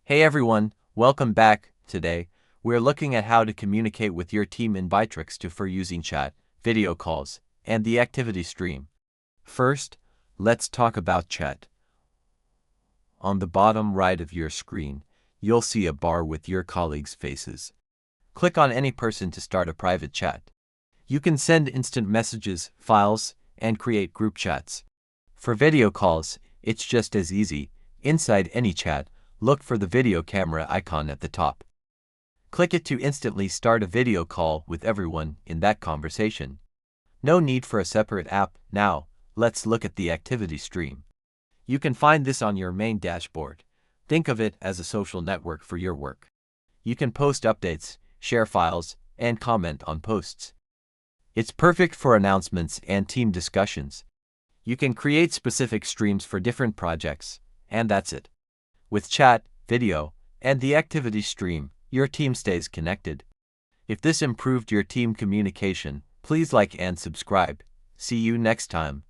Hey everyone, welcome back. Today, we're looking at how to communicate with your team in Bitrix24 using chat, video calls, and the activity stream. First, let's talk about chat. On the bottom right of your screen, you'll see a bar with your colleagues' faces. Click on any person to start a private chat. You can send instant messages, files, and create group chats. For video calls, it's just as easy. Inside any chat, look for the video camera icon at the top. Click it to instantly start a video call with everyone in that conversation. No need for a separate app. Now, let's look at the activity stream. You can find this on your main dashboard. Think of it as a social network for your work. You can post updates, share files, and comment on posts. It's perfect for announcements and team discussions. You can create specific streams for different projects, and that's it. With chat, video, and the activity stream, your team stays connected. If this improved your team communication, please like and subscribe. See you next time.